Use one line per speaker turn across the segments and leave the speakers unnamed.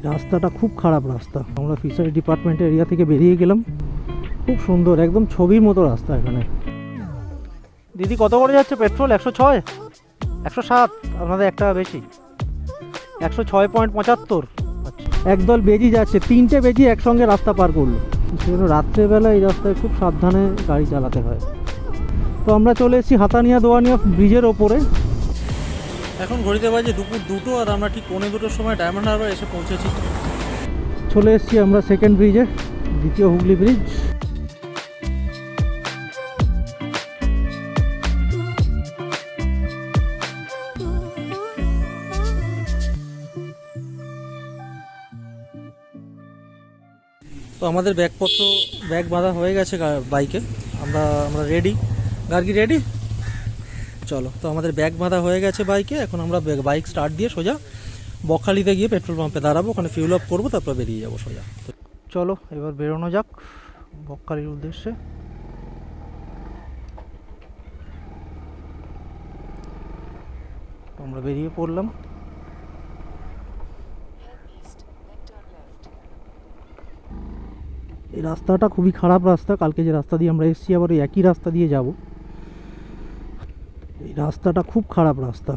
রাস্তাটা খুব খারাপ রাস্তা। আমরা ফিশারি ডিপার্টমেন্টের এরিয়া থেকে বেরিয়ে গেলাম। খুব সুন্দর, একদম ছবির মতো রাস্তা। এখানে দিদি কত করে যাচ্ছে পেট্রোল? 106, 107, আপনাদের 1 টাকা বেশি, 106.75। আচ্ছা, একদল বেজি যাচ্ছে, 3টে বেজি একসঙ্গে রাস্তা পার করলো। সেজন্য রাত্রেবেলা এই রাস্তায় খুব সাবধানে গাড়ি চালাতে হয়। তো আমরা চলে এসেছি হাতানিয়া দোয়ানিয়া ব্রিজের ওপরে।
এখন ঘড়িতে বাজে দুপুর 2টো, আর আমরা ঠিক 2:45 সময় ডায়মন্ড হারবার এসে পৌঁছেছি।
চলে এসেছি আমরা সেকেন্ড ব্রিজে, দ্বিতীয় হুগলি ব্রিজ।
তো আমাদের ব্যাগ বাঁধা হয়ে গেছে বাইকে। আমরা রেডি। গার্গি রেডি? চলো, তো আমাদের ব্যাগ বাঁধা হয়ে গেছে বাইকে। এখন আমরা বাইক স্টার্ট দিয়ে সোজা বকখালিতে গিয়ে পেট্রোল পাম্পে দাঁড়াবো, ওখানে ফিউল আপ করবো, তারপর বেরিয়ে যাবো সোজা।
চলো এবার বেরোনো যাক বকখালির উদ্দেশ্যে। আমরা বেরিয়ে পড়লাম। এই রাস্তাটা খুবই খারাপ রাস্তা। কালকে যে রাস্তা দিয়ে আমরা এসেছি আবার ওই একই রাস্তা দিয়ে যাব। এই রাস্তাটা খুব খারাপ রাস্তা,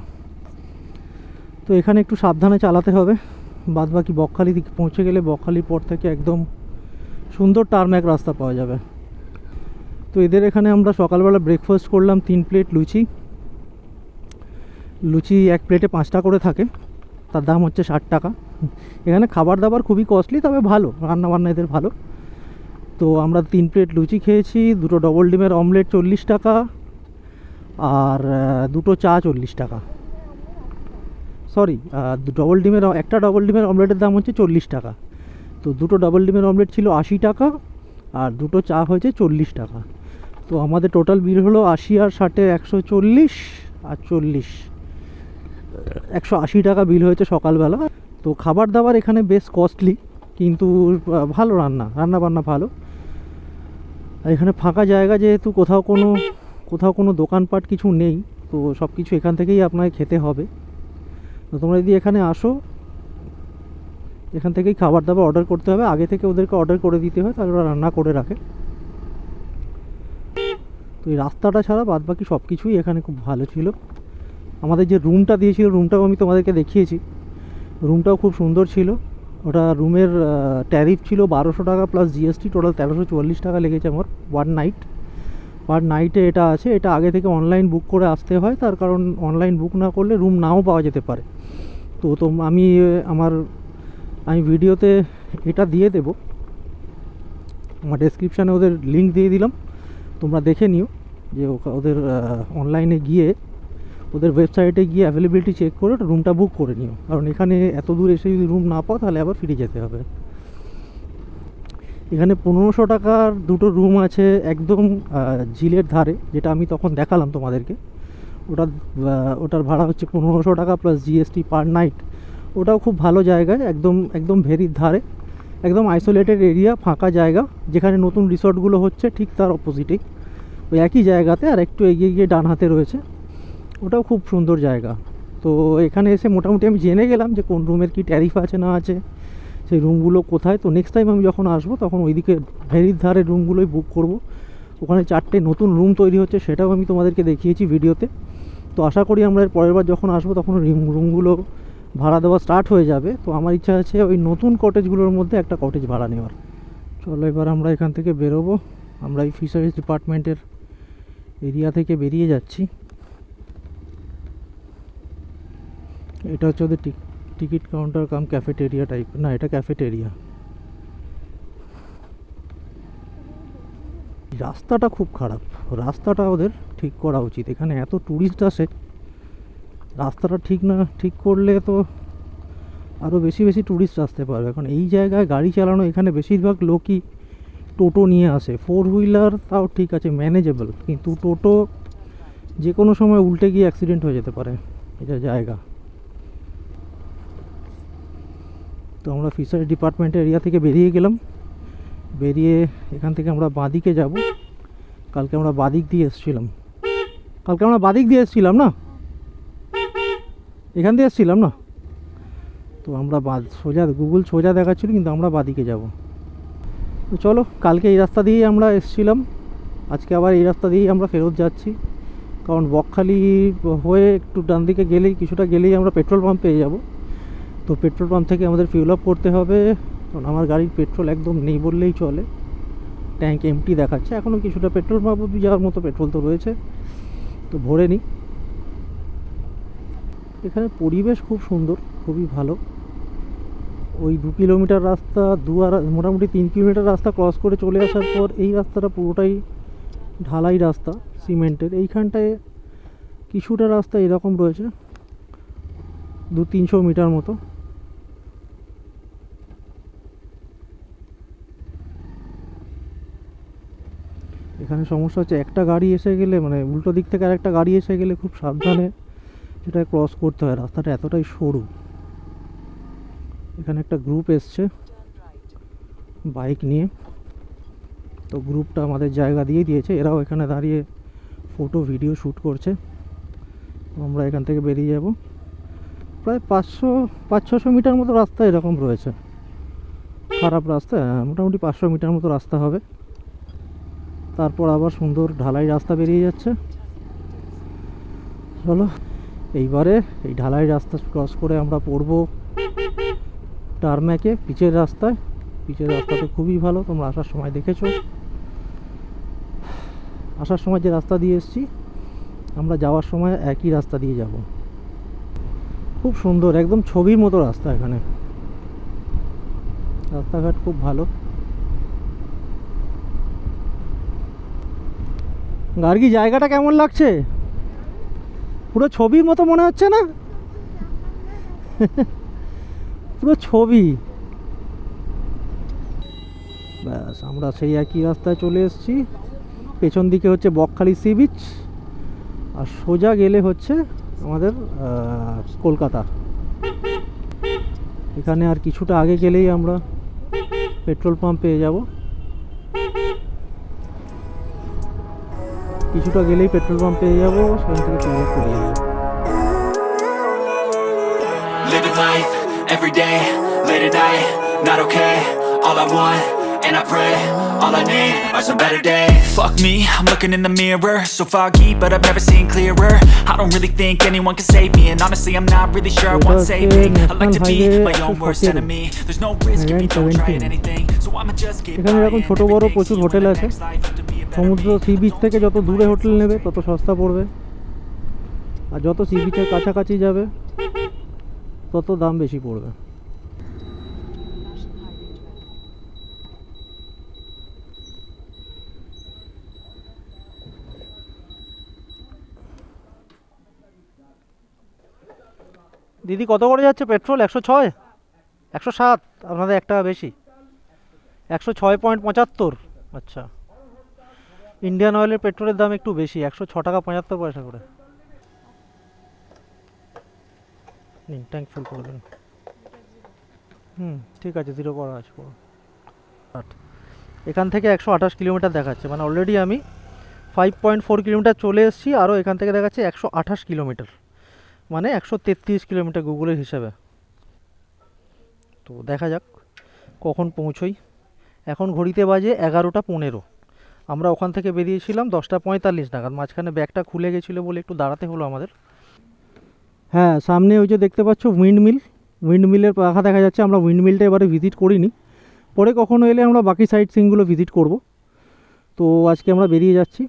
তো এখানে একটু সাবধানে চালাতে হবে। বাদ বাকি বকখালি দিকে পৌঁছে গেলে বকখালির পর থেকে একদম সুন্দর টারম্যাক রাস্তা পাওয়া যাবে। তো এদের এখানে আমরা সকালবেলা ব্রেকফাস্ট করলাম 3 প্লেট লুচি। 1 প্লেটে 5টা করে থাকে, তার দাম হচ্ছে 60 টাকা। এখানে খাবার দাবার খুবই কস্টলি, তবে ভালো রান্নাবান্না এদের ভালো। তো আমরা 3 প্লেট লুচি খেয়েছি, 2টো ডবল ডিমের অমলেট 40 টাকা, আর 2টো চা 40 টাকা। সরি, একটা ডবল ডিমের অমলেটের দাম হচ্ছে 40 টাকা। তো 2টো ডবল ডিমের অমলেট ছিল 80 টাকা, আর 2টো চা হয়েছে 40 টাকা। তো আমাদের টোটাল বিল হলো 80 আর 60 140, আর 40 180 টাকা বিল হয়েছে সকালবেলা। তো খাবার দাবার এখানে বেশ কস্টলি, কিন্তু ভালো রান্নাবান্না ভালো। আর এখানে ফাঁকা জায়গা, যেহেতু কোথাও কোনো দোকানপাট কিছু নেই, তো সব কিছু এখান থেকেই আপনাকে খেতে হবে। তো তোমরা যদি এখানে আসো, এখান থেকেই খাবার দাবার অর্ডার করতে হবে। আগে থেকে ওদেরকে অর্ডার করে দিতে হয়, তাহলে ওরা রান্না করে রাখে। তো এই রাস্তাটা ছাড়া বাদ বাকি সব কিছুই এখানে খুব ভালো ছিল। আমাদের যে রুমটা দিয়েছিল, রুমটাও আমি তোমাদেরকে দেখিয়েছি। রুমটাও খুব সুন্দর ছিল। ওটা রুমের ট্যারিফ ছিল 1200 টাকা প্লাস জিএসটি, টোটাল 1344 টাকা লেগেছে আমার পার নাইটে এটা আছে। এটা আগে থেকে অনলাইন বুক করে আসতে হয়, তার কারণ অনলাইন বুক না করলে রুম নাও পাওয়া যেতে পারে। তো আমি ভিডিওতে এটা দিয়ে দেব, আমার ডেসক্রিপশানে ওদের লিঙ্ক দিয়ে দিলাম, তোমরা দেখে নিও যে ওদের অনলাইনে গিয়ে, ওদের ওয়েবসাইটে গিয়ে অ্যাভেলেবিলিটি চেক করে রুমটা বুক করে নিও। কারণ এখানে এত দূর এসে যদি রুম না পাও, তাহলে আবার ফিরে যেতে হবে। এখানে 1500 টাকার 2টো রুম আছে একদম ঝিলের ধারে, যেটা আমি তখন দেখালাম তোমাদেরকে। ওটার ভাড়া হচ্ছে 1500 টাকা প্লাস জিএসটি পার নাইট। ওটাও খুব ভালো জায়গায়, একদম ভেরির ধারে, একদম আইসোলেটেড এরিয়া, ফাঁকা জায়গা। যেখানে নতুন রিসর্টগুলো হচ্ছে ঠিক তার অপোজিটেই, ওই একই জায়গাতে আর একটু এগিয়ে গিয়ে ডান হাতে রয়েছে। ওটাও খুব সুন্দর জায়গা। তো এখানে এসে মোটামুটি আমি জেনে গেলাম যে কোন রুমের কী ট্যারিফ আছে না আছে, সেই রুমগুলো কোথায়। তো নেক্সট টাইম আমি যখন আসবো, তখন ওইদিকে ভেরির ধারে রুমগুলোই বুক করব। ওখানে 4টে নতুন রুম তৈরি হচ্ছে, সেটাও আমি তোমাদেরকে দেখিয়েছি ভিডিওতে। তো আশা করি আমরা এর পরের বার যখন আসবো, তখন রুমগুলো ভাড়া দেওয়া স্টার্ট হয়ে যাবে। তো আমার ইচ্ছা আছে ওই নতুন কটেজগুলোর মধ্যে একটা কটেজ ভাড়া নেওয়ার। চলো এবার আমরা এখান থেকে বেরোবো। আমরা এই ফিশারিজ ডিপার্টমেন্টের এরিয়া থেকে বেরিয়ে যাচ্ছি। এটা হচ্ছে ওদের টিকিট কাউন্টার কাম ক্যাফেটেরিয়া টাইপ, না এটা ক্যাফেটেরিয়া। রাস্তাটা খুব খারাপ, রাস্তাটা ওদের ঠিক করা উচিত। এখানে এত ট্যুরিস্ট আসে, রাস্তাটা ঠিক করলে তো আরও বেশি ট্যুরিস্ট আসতে পারবে। এখন এই জায়গায় গাড়ি চালানো, এখানে বেশিরভাগ লোকই টোটো নিয়ে আসে। 4 হুইলার তাও ঠিক আছে, ম্যানেজেবল, কিন্তু টোটো যে কোনো সময় উল্টে গিয়ে অ্যাক্সিডেন্ট হয়ে যেতে পারে। এটা জায়গা। তো আমরা ফিশারি ডিপার্টমেন্টের এরিয়া থেকে বেরিয়ে গেলাম। বেরিয়ে এখান থেকে আমরা বাঁদিকে যাব। কালকে আমরা বাঁদিক দিয়ে এসেছিলাম না, এখান দিয়ে এসেছিলাম না। তো আমরা সোজা গুগল সোজা দেখাচ্ছিল, কিন্তু আমরা বাদিকে যাব। তো চলো, কালকে এই রাস্তা দিয়েই আমরা এসেছিলাম, আজকে আবার এই রাস্তা দিয়েই আমরা ফেরত যাচ্ছি। কারণ বকখালি হয়ে একটু ডান দিকে গেলেই, কিছুটা গেলেই আমরা পেট্রোল পাম্প পেয়ে যাব। তো পেট্রোল পাম্প থেকে আমাদের ফিউল আপ করতে হবে, কারণ আমার গাড়ির পেট্রোল একদম নেই বললেই চলে, ট্যাঙ্ক এমটি দেখাচ্ছে। এখনও কিছুটা পেট্রোল পাম্প অবধি যাওয়ার মতো পেট্রোল তো রয়েছে, তো ভরে নিই। এখানে পরিবেশ খুব সুন্দর, খুবই ভালো। ওই 2 কিলোমিটার রাস্তা, মোটামুটি 3 কিলোমিটার রাস্তা ক্রস করে চলে আসার পর এই রাস্তাটা পুরোটাই ঢালাই রাস্তা, সিমেন্টের। এইখানটায় কিছুটা রাস্তা এরকম রয়েছে, 200-300 মিটার মতো। এখানে সমস্যা হচ্ছে, একটা গাড়ি এসে গেলে, মানে উল্টো দিক থেকে আরেকটা গাড়ি এসে গেলে খুব সাবধানে এটা ক্রস করতে হয়। রাস্তাটা এতটাই সরু। এখানে একটা গ্রুপ এসছে বাইক নিয়ে, তো গ্রুপটা আমাদের জায়গা দিয়ে দিয়েছে। এরাও এখানে দাঁড়িয়ে ফটো ভিডিও শ্যুট করছে। আমরা এখান থেকে বেরিয়ে যাব। প্রায় 500-600 মিটার মতো রাস্তা এরকম রয়েছে, খারাপ রাস্তা, মোটামুটি 500 মিটার মতো রাস্তা হবে। তারপর আবার সুন্দর ঢালাই রাস্তা বেরিয়ে যাচ্ছে। চলো, এইবারে এই ঢালাই রাস্তা ক্রস করে আমরা পড়বো টারম্যাকে, পিচের রাস্তায়। পিচের রাস্তা তো খুবই ভালো, তোমরা আসার সময় দেখেছো। আসার সময় যে রাস্তা দিয়ে এসেছি, আমরা যাওয়ার সময় একই রাস্তা দিয়ে যাব। খুব সুন্দর, একদম ছবির মতো রাস্তা। এখানে রাস্তাঘাট খুব ভালো। গার্গী, জায়গাটা কেমন লাগছে? পুরো ছবির মতো মনে হচ্ছে না? পুরো ছবি। ব্যাস, আমরা সেই একই রাস্তায় চলে এসেছি। পেছন দিকে হচ্ছে বকখালি সি বিচ, আর সোজা গেলে হচ্ছে আমাদের কলকাতা। এখানে আর কিছুটা আগে গেলেই আমরা পেট্রোল পাম্প পেয়ে যাব। কিছুটা গেলেই পেট্রোল পাম্প পেয়ে যাবো, সেখান থেকে ফিল আপ করে যাবো।
Living life, every day, late at night, not okay. All I want, and I pray, all I need are some better days. Fuck me, I'm looking in the mirror, so foggy, but I've never seen clearer. I don't really think anyone can save me, and honestly I'm not really sure what's saving. I like to be my own worst enemy. There's no risk if you don't try at anything, so I'ma just keep
এখানে এরকম ছোট বড় প্রচুর hotel আছে। সমুদ্র sea beach থেকে যত দূরে হোটেল নেবে তত সস্তা পড়বে, আর যত সি বিচের কাছাকাছি যাবে তত দাম বেশি পড়বে। দিদি, কত করে যাচ্ছে পেট্রোল? 106, 107? আপনাদের 1 টাকা বেশি, 106.75। আচ্ছা, ইন্ডিয়ান অয়েলের পেট্রোলের দাম একটু বেশি, 106 টাকা 75 পয়সা করে। নিন, ট্যাঙ্ক ফুল করে দিন। ঠিক আছে, 0 করা আছে পুরো। এখান থেকে 128 কিলোমিটার দেখাচ্ছে, মানে অলরেডি আমি 5.4 কিলোমিটার চলে এসেছি। আরও এখান থেকে দেখাচ্ছে 128 কিলোমিটার, মানে 133 কিলোমিটার গুগলের হিসাবে। তো দেখা যাক কখন পৌঁছোই। এখন ঘড়িতে বাজে 11:15। আমরা ওখান থেকে বেরিয়েছিলাম 10:45 নাগাদ। মাঝখানে ব্যাগটা খুলে গেছিলো বলে একটু দাঁড়াতে হলো আমাদের। হ্যাঁ, সামনে ওই যে দেখতে পাচ্ছ উইন্ডমিল, উইন্ডমিলের পাখা দেখা যাচ্ছে। আমরা উইন্ডমিলটা এবারে ভিজিট করিনি, পরে কখনো এলে আমরা বাকি সাইট সিনগুলো ভিজিট করব। তো আজকে আমরা বেরিয়ে যাচ্ছি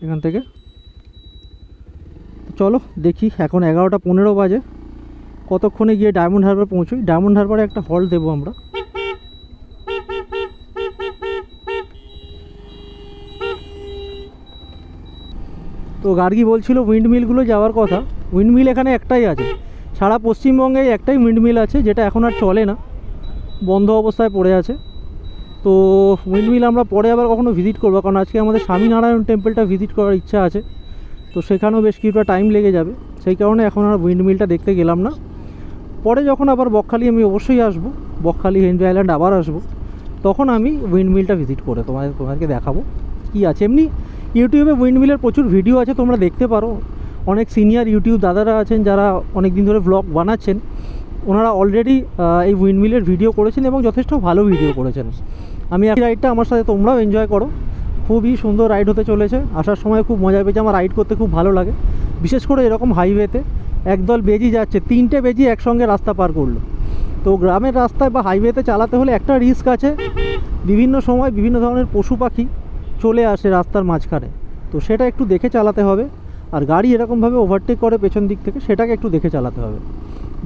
এখান থেকে। চলো দেখি, এখন 11:15 বাজে, কতক্ষণে গিয়ে ডায়মন্ড হারবার পৌঁছোই। ডায়মন্ড হারবারে একটা হল্ট দেবো আমরা। তো গার্গী বলছিল উইন্ডমিলগুলো যাওয়ার কথা। উইন্ডমিল এখানে একটাই আছে, সারা পশ্চিমবঙ্গে একটাই উইন্ডমিল আছে, যেটা এখন আর চলে না, বন্ধ অবস্থায় পড়ে আছে। তো উইন্ডমিল আমরা পরে আবার কখনো ভিজিট করবো, কারণ আজকে আমাদের স্বামীনারায়ণ টেম্পলটা ভিজিট করার ইচ্ছা আছে। তো সেখানেও বেশ কিছুটা টাইম লেগে যাবে, সেই কারণে এখন আর উইন্ডমিলটা দেখতে গেলাম না। পরে যখন আবার বকখালি আমি অবশ্যই আসবো, বকখালি হেনরি আইল্যান্ড আবার আসবো, তখন আমি উইন্ডমিলটা ভিজিট করে তোমাদেরকে দেখাবো কী আছে। এমনি ইউটিউবে উইন্ডমিলের প্রচুর ভিডিও আছে, তোমরা দেখতে পারো। অনেক সিনিয়র ইউটিউব দাদারা আছেন যারা অনেক দিন ধরে ব্লগ বানাচ্ছেন, ওনারা অলরেডি এই উইন্ডমিলের ভিডিও করেছেন এবং যথেষ্ট ভালো ভিডিও করেছেন। আমি এই রাইডটা আমার সাথে তোমরাও এনজয় করো, খুবই সুন্দর রাইড হতে চলেছে। আসার সময় খুব মজা পেয়েছে, আমার রাইড করতে খুব ভালো লাগে, বিশেষ করে এরকম হাইওয়েতে একদল বেজি যাচ্ছে, 3টে বেজি একসঙ্গে রাস্তা পার করলো। তো গ্রামের রাস্তায় বা হাইওয়েতে চালাতে হলে একটা রিস্ক আছে, বিভিন্ন সময় বিভিন্ন ধরনের পশু পাখি চলে আসে রাস্তার মাঝখানে, তো সেটা একটু দেখে চালাতে হবে। আর গাড়ি এরকমভাবে ওভারটেক করে পেছন দিক থেকে, সেটাকে একটু দেখে চালাতে হবে।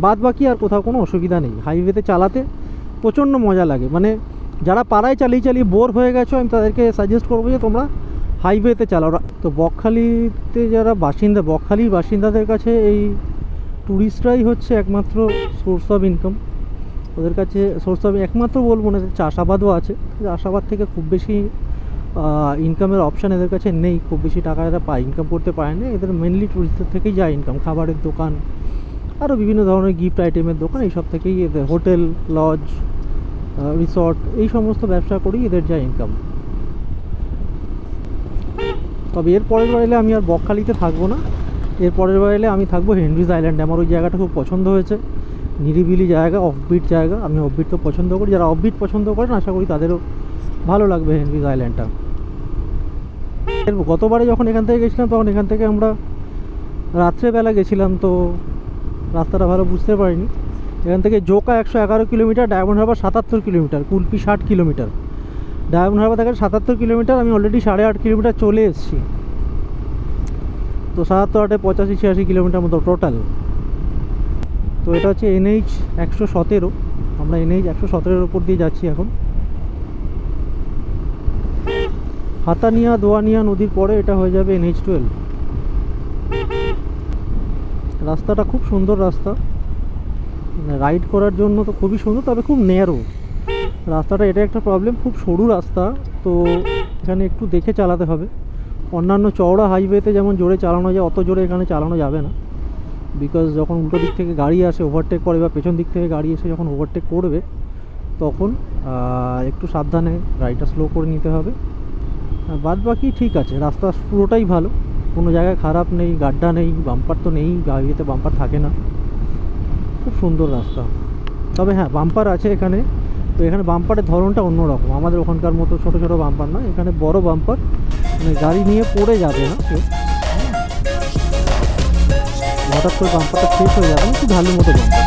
বাদ বাকি আর কোথাও কোনো অসুবিধা নেই, হাইওয়েতে চালাতে প্রচণ্ড মজা লাগে। মানে যারা পাড়ায় চালিয়ে চালিয়ে বোর হয়ে গেছো, আমি তাদেরকে সাজেস্ট করবো যে তোমরা হাইওয়েতে চালাও। তো বকখালিতে যারা বাসিন্দা, বকখালির বাসিন্দাদের কাছে এই ট্যুরিস্টরাই হচ্ছে একমাত্র সোর্স অফ ইনকাম। ওদের কাছে সোর্স অফ একমাত্র বলবো না, চাষাবাদও আছে, চাষাবাদ থেকে খুব বেশি ইনকামের অপশান এদের কাছে নেই, খুব বেশি টাকা এরা পায়, ইনকাম করতে পারে না। এদের মেনলি ট্যুরিস্টদের থেকেই যায় ইনকাম, খাবারের দোকান, আরও বিভিন্ন ধরনের গিফট আইটেমের দোকান, এইসব থেকেই এদের, হোটেল, লজ, রিসর্ট, এই সমস্ত ব্যবসা করেই এদের যায় ইনকাম। তবে এর পরের বার এলে আমি আর বকখালিতে থাকবো না, এর পরের বার এলে আমি থাকবো হেনরিজ আইল্যান্ডে। আমার ওই জায়গাটা খুব পছন্দ হয়েছে, নিরিবিলি জায়গা, অফবিট জায়গা। আমি অফবিট তো পছন্দ করি, যারা অফবিট পছন্দ করেন আশা করি তাদেরও ভালো লাগবে হেনরিজ আইল্যান্ডটা। গতবারে যখন এখান থেকে গেছিলাম তখন এখান থেকে আমরা রাত্রেবেলা গেছিলাম, তো রাস্তাটা ভালো বুঝতে পারিনি। এখান থেকে Joka 111 kilometre, Diamond Harbour 77 kilometre, Kulpi 60 kilometre. Diamond Harbour থেকে 77 কিলোমিটার, আমি অলরেডি 8.5 কিলোমিটার চলে এসেছি। তো 77, 8, 85, 86 কিলোমিটার মতো টোটাল। তো এটা হচ্ছে NH 117, আমরা NH 117-এর ওপর দিয়ে যাচ্ছি এখন। হাতানিয়া দোয়ানিয়া নদীর পরে এটা হয়ে যাবে NH 12। রাস্তাটা খুব সুন্দর রাস্তা, রাইড করার জন্য তো খুবই সুন্দর, তবে খুব ন্যারো রাস্তাটা, এটা একটা প্রবলেম, খুব সরু রাস্তা। তো এখানে একটু দেখে চালাতে হবে। অন্যান্য চওড়া হাইওয়েতে যেমন জোরে চালানো যায়, অত জোরে এখানে চালানো যাবে না, বিকজ যখন উল্টো দিক থেকে গাড়ি আসে ওভারটেক করে, বা পেছন দিক থেকে গাড়ি এসে যখন ওভারটেক করবে, তখন একটু সাবধানে গাড়িটা স্লো করে নিতে হবে। বাদ বাকি ঠিক আছে, রাস্তা পুরোটাই ভালো, কোনো জায়গায় খারাপ নেই, গাড্ডা নেই, বাম্পার তো নেই, হাইওয়েতে বাম্পার থাকে না, খুব সুন্দর রাস্তা। তবে হ্যাঁ, বাম্পার আছে এখানে, তো এখানে বাম্পারের ধরনটা অন্যরকম, আমাদের ওখানকার মতো ছোটো ছোটো বাম্পার না, এখানে বড় বাম্পার, মানে গাড়ি নিয়ে পড়ে যাবে না কেউ, হঠাৎ করে বাম্পারটা শেষ হয়ে যাবে না, খুব ভালো মতো বাম্পার।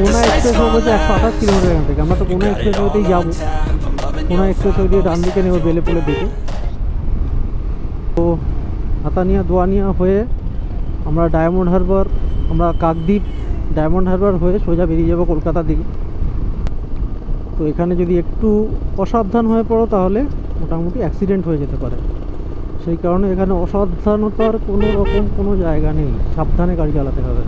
কোনা এক্সপ্রেস বলছে 128 কিলোমিটার এখান থেকে, আমরা তো কোনা এক্সপ্রেস ওয়েতেই যাবো, কোনা এক্সপ্রেস ওয়ে দিয়ে ডান দিকে নেবো বেলেপুলের দিকে। তো হাতানিয়া দোয়ানিয়া হয়ে আমরা ডায়মন্ড হারবার, আমরা কাকদ্বীপ, ডায়মন্ড হারবার হয়ে সোজা বেরিয়ে যাবো কলকাতার দিকে। তো এখানে যদি একটু অসাবধান হয়ে পড়ো তাহলে মোটামুটি অ্যাক্সিডেন্ট হয়ে যেতে পারে, সেই কারণে এখানে অসাবধানতার কোনো রকম কোনো জায়গা নেই, সাবধানে গাড়ি চালাতে হবে।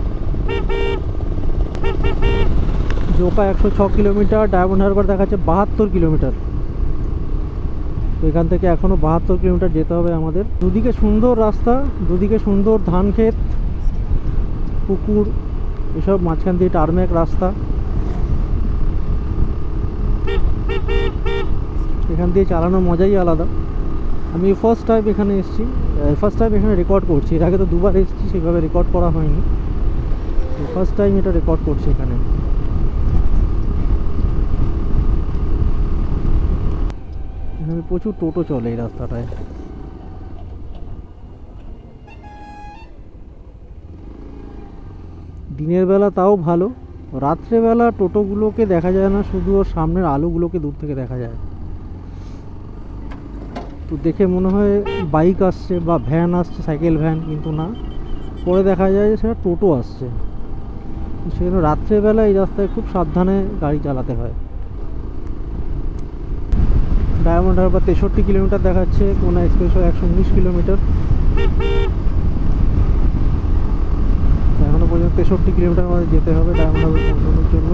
জোকা 106 কিলোমিটার, ডায়মন্ড হারবার দেখাচ্ছে 72 কিলোমিটার। তো এখান থেকে এখনও 72 কিলোমিটার যেতে হবে আমাদের। দুদিকে সুন্দর রাস্তা, দুদিকে সুন্দর ধান ক্ষেত, পুকুর, এসব, মাঝখান দিয়ে টারম্যাক রাস্তা। এখান দিয়ে চালানোর মজাই আলাদা। আমি ফার্স্ট টাইম এখানে এসেছি, ফার্স্ট টাইম এখানে রেকর্ড করছি, এর আগে তো দুবার এসেছি, সেভাবে রেকর্ড করা হয়নি, ফার্স্ট টাইম এটা রেকর্ড করছি এখানে। এখানে প্রচুর টোটো চলে এই রাস্তাটায়। দিনের বেলা তাও ভালো, রাত্রেবেলা টোটোগুলোকে দেখা যায় না, শুধু ওর সামনের আলোগুলোকে দূর থেকে দেখা যায়। তো দেখে মনে হয় বাইক আসছে বা ভ্যান আসছে, সাইকেল ভ্যান, কিন্তু না, পরে দেখা যায় যে সেটা টোটো আসছে। সেজন্য রাত্রেবেলা এই রাস্তায় খুব সাবধানে গাড়ি চালাতে হয়। ডায়মন্ড হারবার 63 কিলোমিটার দেখাচ্ছে, কোনা এক্সপ্রেসও 119 কিলোমিটার। এখনো পর্যন্ত 63 কিলোমিটার আমাদের যেতে হবে ডায়মন্ড হারবার পৌঁছানোর জন্য।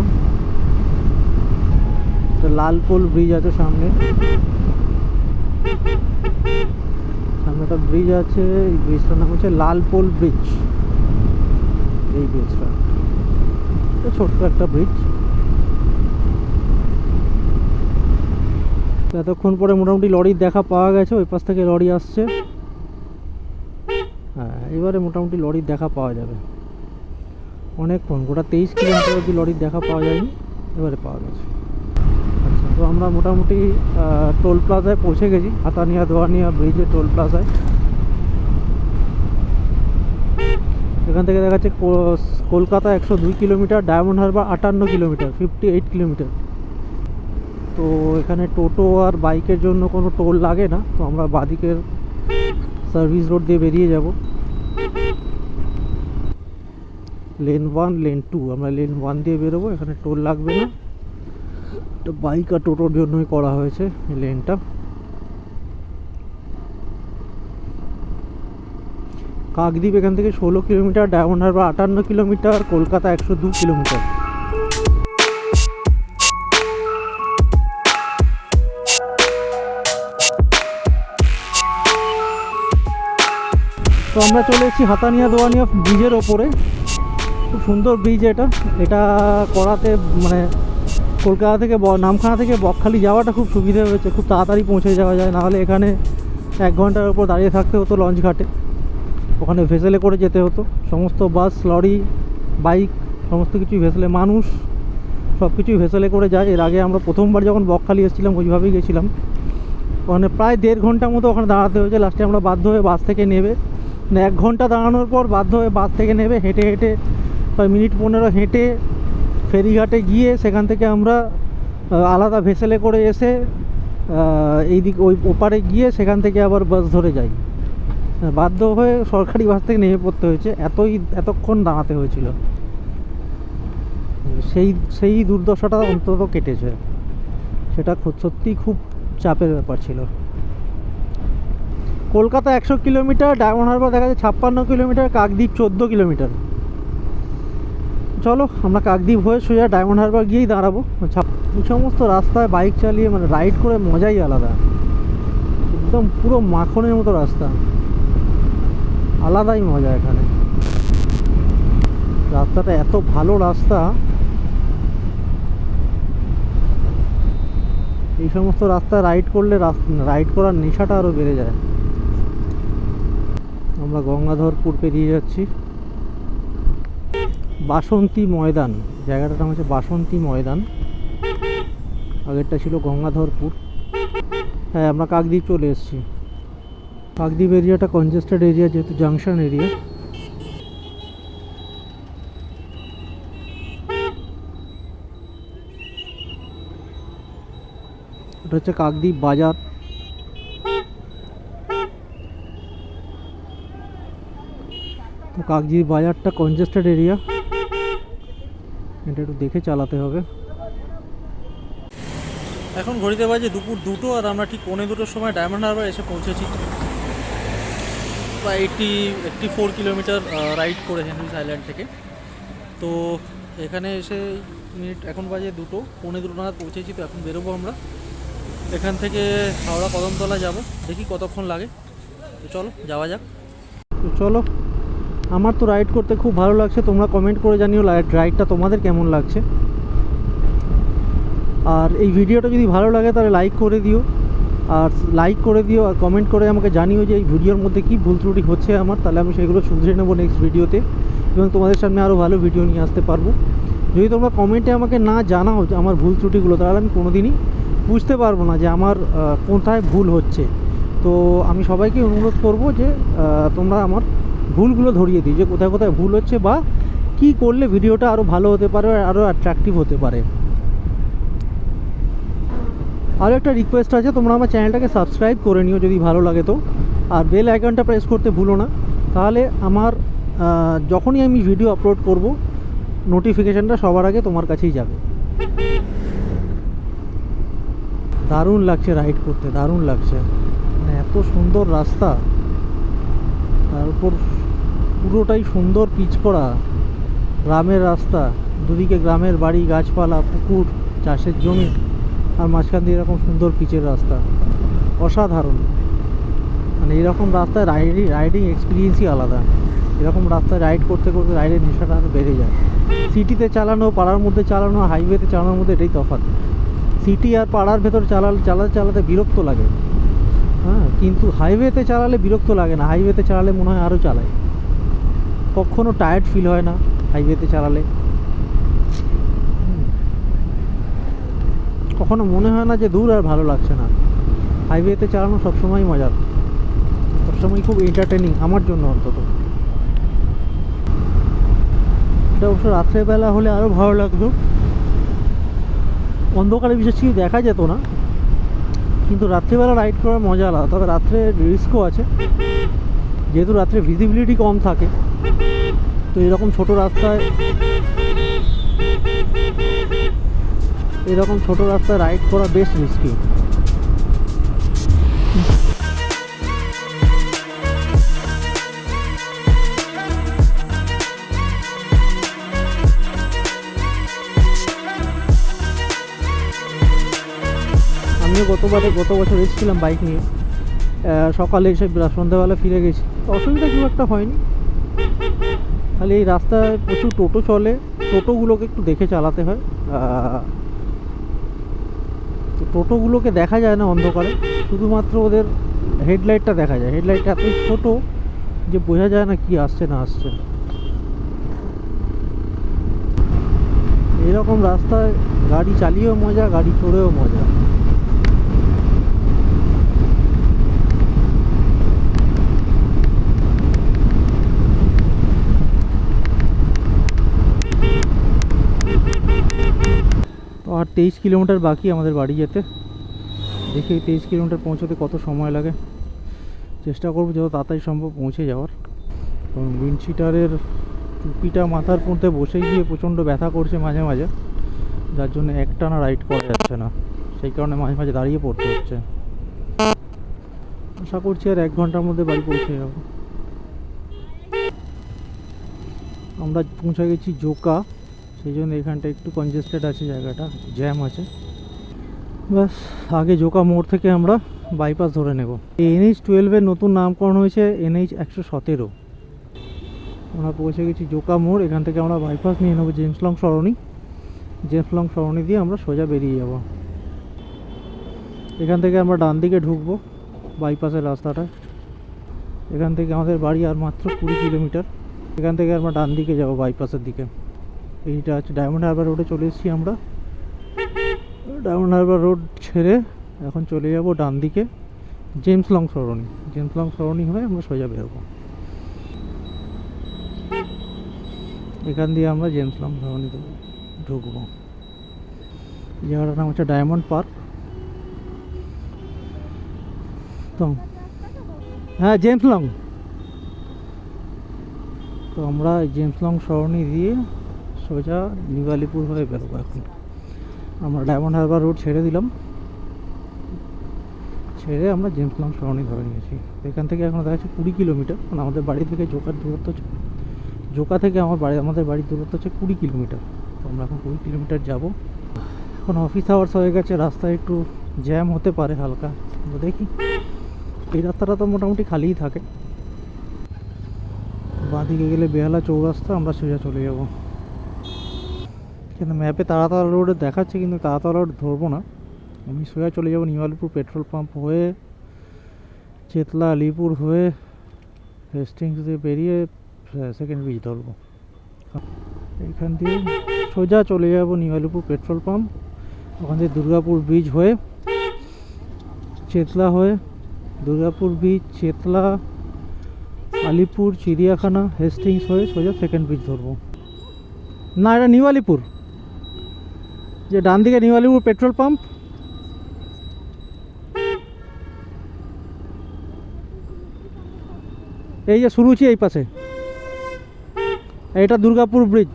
লালপোল ব্রিজ আছে সামনে, সামনে একটা ব্রিজ আছে, এই ব্রিজটার নাম হচ্ছে লালপোল ব্রিজ। এই ব্রিজটা ছোট্ট একটা ব্রিজ, তো এতক্ষণ পরে মোটামুটি লরির দেখা পাওয়া গেছে, ওই পাশ থেকে লরি আসছে। হ্যাঁ, এবারে মোটামুটি লরির দেখা পাওয়া যাবে। অনেকক্ষণ, গোটা 23 কিলোমিটার অবধি লরির দেখা পাওয়া যায়নি, এবারে পাওয়া গেছে। আচ্ছা, তো আমরা মোটামুটি টোল প্লাজায় পৌঁছে গেছি, হাতানিয়া দোয়ানিয়া ব্রিজের টোল প্লাজায়। এখান থেকে দেখা যাচ্ছে Kolkata 102 kilometre, Diamond Harbour 58 kilometre, 58 kilometre. তো এখানে টোটো আর বাইকের জন্য কোনো টোল লাগে না। তো আমরা বাদিকের সার্ভিস রোড দিয়ে বেরিয়ে যাব। লেন 1, লেন 2, আমরা লেন 1 দিয়ে বেরোবো, এখানে টোল লাগবে না। তো বাইক আর টোটোর জন্যই করা হয়েছে এই লেনটা। কাকদ্বীপ এখান থেকে 16 kilometre, Diamond Harbour 58 kilometre, Kolkata 102 kilometre. তো আমরা চলে এসেছি হাতানিয়া দোয়ানিয়া ব্রিজের ওপরে। খুব সুন্দর ব্রিজ এটা। এটা করাতে মানে কলকাতা থেকে নামখানা থেকে বকখালি যাওয়াটা খুব সুবিধা হয়েছে, খুব তাড়াতাড়ি পৌঁছে যাওয়া যায়। নাহলে এখানে 1 ঘন্টার উপর দাঁড়িয়ে থাকতে হতো লঞ্চ ঘাটে, ওখানে ভেসেলে করে যেতে হতো। সমস্ত বাস, লরি, বাইক সমস্ত কিছুই ভেসেলে, মানুষ সব কিছুই ভেসেলে করে যায়। এর আগে আমরা প্রথমবার যখন বকখালি এসেছিলাম ওইভাবেই গেছিলাম। ওখানে প্রায় 1.5 ঘন্টার মতো ওখানে দাঁড়াতে হয়েছে। লাস্টে আমরা বাধ্য হয়ে বাস থেকে নেবে, মানে 1 ঘন্টা দাঁড়ানোর পর বাধ্য হয়ে বাস থেকে নেবে, হেঁটে হেঁটে প্রায় মিনিট 15 হেঁটে ফেরিঘাটে গিয়ে সেখান থেকে আমরা আলাদা ভেসেলে করে এসে এই দিক ওই ওপারে গিয়ে সেখান থেকে আবার বাস ধরে যাই। বাধ্য হয়ে সরকারি বাস থেকে নেমে পড়তে হয়েছে, এতক্ষণ দাঁড়াতে হয়েছিল। সেই দুর্দশাটা অন্তত কেটেছে। সেটা সত্যিই খুব চাপের ব্যাপার ছিল। কলকাতা 100 কিলোমিটার, ডায়মন্ড হারবার দেখা যাচ্ছে 56 কিলোমিটার, কাকদ্বীপ 14 কিলোমিটার। চলো আমরা কাকদ্বীপ হয়ে সোজা ডায়মন্ড হারবার গিয়েই দাঁড়াবো। এই সমস্ত রাস্তায় বাইক চালিয়ে মানে রাইড করে মজাই আলাদা, একদম পুরো মাখনের মতো রাস্তা, আলাদাই মজা এখানে। রাস্তাটা এত ভালো রাস্তা, এই সমস্ত রাস্তায় রাইড করলে রাইড করার নেশাটা আরও বেড়ে যায়। আমরা গঙ্গাধরপুর পেরিয়ে যাচ্ছি। বাসন্তী ময়দান, জায়গাটার নাম হচ্ছে বাসন্তী ময়দান, আগেরটা ছিল গঙ্গাধরপুর। হ্যাঁ, আমরা কাকদ্বীপ চলে এসেছি। কাকদ্বীপ এরিয়াটা কনজেস্টেড এরিয়া, যেহেতু জাংশন এরিয়া। এটা হচ্ছে কাকদ্বীপ বাজার। তো কাকদ্বীপ বাজারটা কনজেস্টেড এরিয়া, এটা একটু দেখে চালাতে হবে।
এখন ঘড়িতে বাজে দুপুর 2টো, আর আমরা ঠিক 2:45 সময় ডায়মন্ড হারবার এসে পৌঁছেছি। প্রায় 84 কিলোমিটার রাইড করে হেনরিজ আইল্যান্ড থেকে। তো এখানে এসে মিনিট এখন বাজে 2টো, 2:45 নাগাদ পৌঁছেছি। তো এখন বেরোবো আমরা এখান থেকে, হাওড়া কদমতলা যাব, দেখি কতক্ষণ লাগে। তো চলো যাওয়া যাক।
তো চলো, আমার তো রাইড করতে খুব ভালো লাগছে। তোমরা কমেন্ট করে জানিও রাইডটা তোমাদের কেমন লাগছে। আর এই ভিডিওটা যদি ভালো লাগে তাহলে লাইক করে দিও, আর কমেন্ট করে আমাকে জানিও যে এই ভিডিওর মধ্যে কী ভুল ত্রুটি হচ্ছে আমার, তাহলে আমি সেগুলো শুধরে নেবো নেক্সট ভিডিওতে, এবং তোমাদের সামনে আরও ভালো ভিডিও নিয়ে আসতে পারবো। যদি তোমরা কমেন্টে আমাকে না জানাও যে আমার ভুল ত্রুটিগুলো, তাহলে আমি কোনোদিনই বুঝতে পারবো না যে আমার কোথায় ভুল হচ্ছে। তো আমি সবাইকে অনুরোধ করব যে তোমরা আমার ভুলগুলো ধরিয়ে দিই, যে কোথায় কোথায় ভুল হচ্ছে বা কী করলে ভিডিওটা আরও ভালো হতে পারে, আরও অ্যাট্রাকটিভ হতে পারে। আরও একটা রিকোয়েস্ট আছে, তোমরা আমার চ্যানেলটাকে সাবস্ক্রাইব করে নিও যদি ভালো লাগে তো, আর বেল আইকনটা প্রেস করতে ভুলো না। তাহলে আমার যখনই আমি ভিডিও আপলোড করব নোটিফিকেশানটা সবার আগে তোমার কাছেই যাবে। দারুণ লাগছে রাইড করতে, দারুণ লাগছে, মানে এত সুন্দর রাস্তা, তার উপর পুরোটাই সুন্দর পিচ করা গ্রামের রাস্তা, দুদিকে গ্রামের বাড়ি, গাছপালা, পুকুর, চাষের জমি, আর মাঝখান দিয়ে এরকম সুন্দর পিচের রাস্তা, অসাধারণ। মানে এরকম রাস্তায় রাইডিং এক্সপিরিয়েন্সই আলাদা। এরকম রাস্তায় রাইড করতে করতে রাইডের নেশাটা আরও বেড়ে যায়। সিটিতে চালানো, পাড়ার মধ্যে চালানো, হাইওয়েতে চালানোর মধ্যে এটাই তফাৎ। সিটি আর পাড়ার ভেতর চালাতে চালাতে বিরক্ত লাগে। হ্যাঁ, কিন্তু হাইওয়েতে চালালে বিরক্ত লাগে না, হাইওয়েতে চালালে মনে হয় আরও চালায়, কখনো টায়ার্ড ফিল হয় না হাইওয়েতে চালালে। কখনো মনে হয় না যে দূর আর ভালো লাগছে না। হাইওয়েতে চালানো সবসময় মজার, সবসময় খুব এন্টারটেনিং আমার জন্য অন্তত। এটা অবশ্য রাত্রেবেলা হলে আরও ভালো লাগতো, অন্ধকারে বিশেষ কিছু দেখা যেত না, কিন্তু রাত্রিবেলা রাইড করার মজা আলাদা। তবে রাত্রে রিস্কও আছে, যেহেতু রাত্রে ভিজিবিলিটি কম থাকে, তো এরকম ছোট রাস্তায় রাইড করা বেশ রিস্কি। আমিও গত বছর এসেছিলাম বাইক নিয়ে, সকালে এসে সন্ধ্যাবেলা ফিরে গেছি, অসুবিধা খুব একটা হয়নি। খালি এই রাস্তায় প্রচুর টোটো চলে, টোটোগুলোকে একটু দেখে চালাতে হয়। তো টোটোগুলোকে দেখা যায় না অন্ধকারে, শুধুমাত্র ওদের হেডলাইটটা দেখা যায়। হেডলাইটটা এতই ছোটো যে বোঝা যায় না কি আসছে না আসছে। এরকম রাস্তায় গাড়ি চালিয়েও মজা, গাড়ি চড়েও মজা। তো আর 23 কিলোমিটার বাকি আমাদের বাড়ি যেতে। দেখি 23 কিলোমিটার পৌঁছতে কত সময় লাগে, চেষ্টা করবো যত তাড়াতাড়ি সম্ভব পৌঁছে যাওয়ার। কারণ উইন্ডশিটারের টুপিটা মাথার মধ্যে বসে গিয়ে প্রচণ্ড ব্যথা করছে মাঝে মাঝে, যার জন্য একটানা রাইড করা যাচ্ছে না, সেই কারণে মাঝে মাঝে দাঁড়িয়ে পড়তে হচ্ছে। আশা করছি আর 1 ঘন্টার মধ্যে বাড়ি পৌঁছে যাব। আমরা পৌঁছে গেছি জোকা, সেই জন্য এখানটা একটু কনজেস্টেড আছে, জায়গাটা জ্যাম আছে। ব্যাস, আগে জোকা মোড় থেকে আমরা বাইপাস ধরে নেব। NH-12-এর নতুন নামকরণ হয়েছে NH-117। আমরা পৌঁছে গেছি জোকা মোড়, এখান থেকে আমরা বাইপাস নিয়ে নেবো জেমস লং সরণি দিয়ে আমরা সোজা বেরিয়ে যাব। এখান থেকে আমরা ডান দিকে ঢুকবো বাইপাসের রাস্তাটা। এখান থেকে আমাদের বাড়ি আর মাত্র 20 কিলোমিটার। এখান থেকে আমরা ডান দিকে যাব বাইপাসের দিকে। এইটা হচ্ছে ডায়মন্ড হারবার রোডে চলে এসেছি আমরা। ডায়মন্ড হারবার রোড ছেড়ে এখন চলে যাব ডান দিকে জেমস লং সরণি হয়ে আমরা সোজা বেরোবো। এখান দিয়ে আমরা জেমস লং সরণিতে ঢুকবো। এই জায়গাটার নাম হচ্ছে ডায়মন্ড পার্ক। তো হ্যাঁ, জেমস লং। তো আমরা জেমস লং সরণি দিয়ে সোজা নিউ আলিপুর হয়ে বেরোবো। এখন আমরা ডায়মন্ড হারবার রোড ছেড়ে দিলাম, ছেড়ে আমরা জেমস লং সরণি ধরে নিয়েছি। এখান থেকে এখন দেখা যাচ্ছে 20 কিলোমিটার, মানে আমাদের বাড়ি থেকে জোকার দূরত্ব, জোকা থেকে আমাদের বাড়ির দূরত্ব হচ্ছে 20 কিলোমিটার। তো আমরা এখন 20 কিলোমিটার যাব। এখন অফিস আওয়ার্স হয়ে গেছে, রাস্তায় একটু জ্যাম হতে পারে হালকা, তো দেখি। এই রাস্তাটা তো মোটামুটি খালিই থাকে। বাঁদিকে গেলে বেহালা চৌরাস্তা, আমরা সোজা চলে যাব। কিন্তু ম্যাপে তারাতলা রোডে দেখাচ্ছে, কিন্তু তারাতলা রোড ধরবো না, আমি সোজা চলে যাব নিউ আলিপুর পেট্রোল পাম্প হয়ে, চেতলা আলিপুর হয়ে, হেস্টিংস দিয়ে বেরিয়ে সেকেন্ড ব্রিজ ধরবো। এখান দিয়ে সোজা চলে যাব নিউ আলিপুর পেট্রোল পাম্প, ওখান থেকে দুর্গাপুর ব্রিজ হয়ে, চেতলা হয়ে, দুর্গাপুর ব্রিজ, চেতলা, আলিপুর, চিড়িয়াখানা, হেস্টিংস হয়ে সোজা সেকেন্ড ব্রিজ ধরবো। না, এটা নিউ আলিপুর, যে ডান দিকে নিউ আলিপুর পেট্রোল পাম্প, এই যে শুরুছি এই পাশে, এটা দুর্গাপুর ব্রিজ।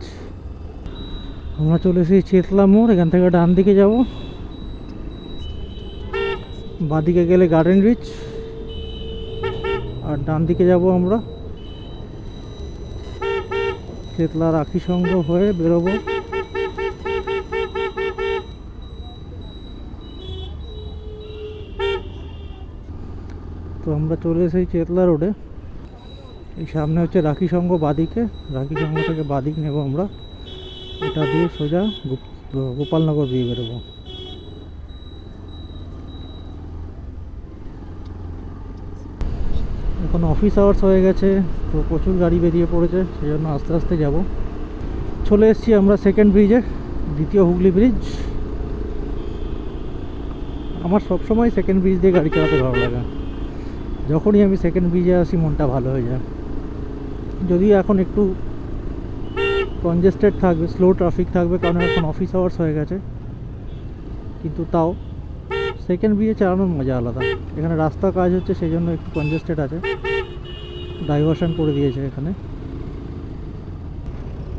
আমরা চলে এসেছি চেতলা মোড়, এখান থেকে ডান দিকে যাব, বাঁদিকে গেলে গার্ডেন রিচ, আর ডান দিকে যাব আমরা চেতলা রাখি সংঘ হয়ে বেরোবো। তো আমরা চলে এসেছি চেতলা রোডে, এই সামনে হচ্ছে রাখি সংঘ, বাঁদিকে রাখি সংঘ থেকে বাঁদিক নেব আমরা, এটা দিয়ে সোজা গোপালনগর দিয়ে বেরোবো। এখন অফিস আওয়ার্স হয়ে গেছে, তো প্রচুর গাড়ি বেরিয়ে পড়েছে, সেই জন্য আস্তে আস্তে যাব। চলে এসেছি আমরা সেকেন্ড ব্রিজে, দ্বিতীয় হুগলি ব্রিজ। আমার সবসময় সেকেন্ড ব্রিজ দিয়ে গাড়ি চালাতে ভালো লাগে। যখনই আমি সেকেন্ড ব্রিজে আসি মনটা ভালো হয়ে যায়। যদিও এখন একটু কনজেস্টেড থাকবে, স্লো ট্রাফিক থাকবে, কারণ এখন অফিস আওয়ার্স হয়ে গেছে, কিন্তু তাও সেকেন্ড ব্রিজে চালানোর মজা আলাদা। এখানে রাস্তা কাজ হচ্ছে, সেই জন্য একটু কনজেস্টেড আছে, ডাইভারশন করে দিয়েছে এখানে।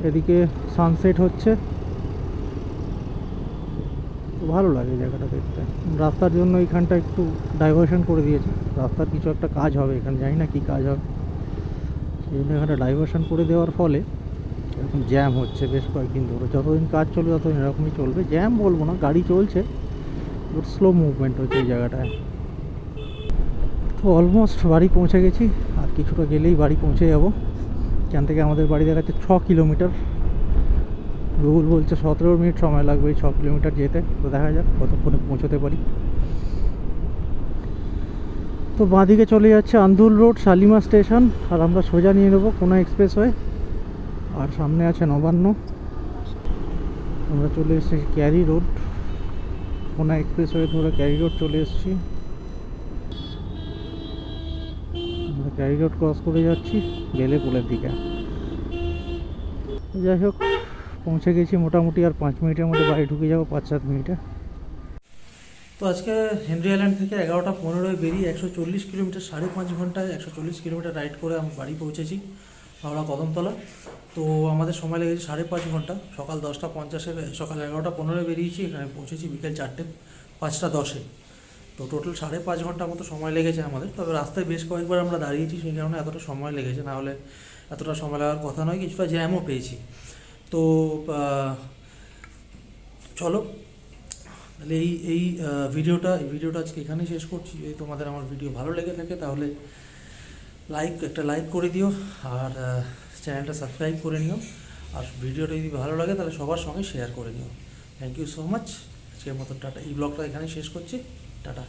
এদিকে সানসেট হচ্ছে, ভালো লাগে জায়গাটা দেখতে। রাস্তার জন্য এইখানটা একটু ডাইভারশন করে দিয়েছে, রাস্তার কিছু একটা কাজ হবে এখানে, জানি না কী কাজ হবে, সেই জন্য এখানে ডাইভারশন করে দেওয়ার ফলে এরকম জ্যাম হচ্ছে বেশ কয়েকদিন ধরে। যতদিন কাজ চলবে ততদিন এরকমই চলবে। জ্যাম বলবো না, গাড়ি চলছে, বাট স্লো মুভমেন্ট হচ্ছে এই জায়গাটায়। তো অলমোস্ট বাড়ি পৌঁছে গেছি, আর কিছুটা গেলেই বাড়ি পৌঁছে যাব। এখান থেকে আমাদের বাড়ি দেখাচ্ছে 6 কিলোমিটার, গুগল বলছে 17 মিনিট সময় লাগবে এই 6 কিলোমিটার যেতে। তো দেখা যাক কতক্ষণে পৌঁছতে পারি। তো বাঁদিকে চলে যাচ্ছে আন্দুল রোড, শালিমার স্টেশন, আর আমরা সোজা নিয়ে নেবো কোনা এক্সপ্রেসওয়ে, আর সামনে আছে নবান্ন। আমরা চলে এসেছি ক্যারি রোড, কোনা এক্সপ্রেসওয়ে ধরে ক্যারি রোড চলে এসেছি। আমরা ক্যারি রোড ক্রস করে যাচ্ছি বেলেপুলের দিকে। যাই হোক, পৌঁছে গেছি মোটামুটি, আর 5 মিনিটের মধ্যে বাড়ি ঢুকে যাবো, 5-7 মিনিটে।
তো আজকে হেনরি আইল্যান্ড থেকে 11:15 বেরিয়ে 140 কিলোমিটার, 5.5 ঘন্টায় 140 কিলোমিটার রাইড করে আমি বাড়ি পৌঁছেছি হাওড়া কদমতলা। তো আমাদের সময় লেগেছে 5.5 ঘন্টা। সকাল 10:50, সকাল 11:15 বেরিয়েছি, এখানে পৌঁছেছি বিকেল 4টে 5:10। তো টোটাল 5.5 ঘন্টার মতো সময় লেগেছে আমাদের। তবে রাস্তায় বেশ কয়েকবার আমরা দাঁড়িয়েছি, সেই কারণে এতটা সময় লেগেছে, না হলে এতটা সময় লাগার কথা নয়। কিছুটা জ্যামও পেয়েছি। তো চলো তাহলে এই ভিডিওটা আজকে এখানেই শেষ করছি। যদি তোমাদের আমার ভিডিও ভালো লেগে থাকে তাহলে একটা লাইক করে দিও, আর চ্যানেলটা সাবস্ক্রাইব করে নিও, আর ভিডিওটা যদি ভালো লাগে তাহলে সবার সঙ্গে শেয়ার করে নিও। Thank you so much. আজকের মতো টাটা। এই ব্লগটা এখানেই শেষ করছি। টাটা।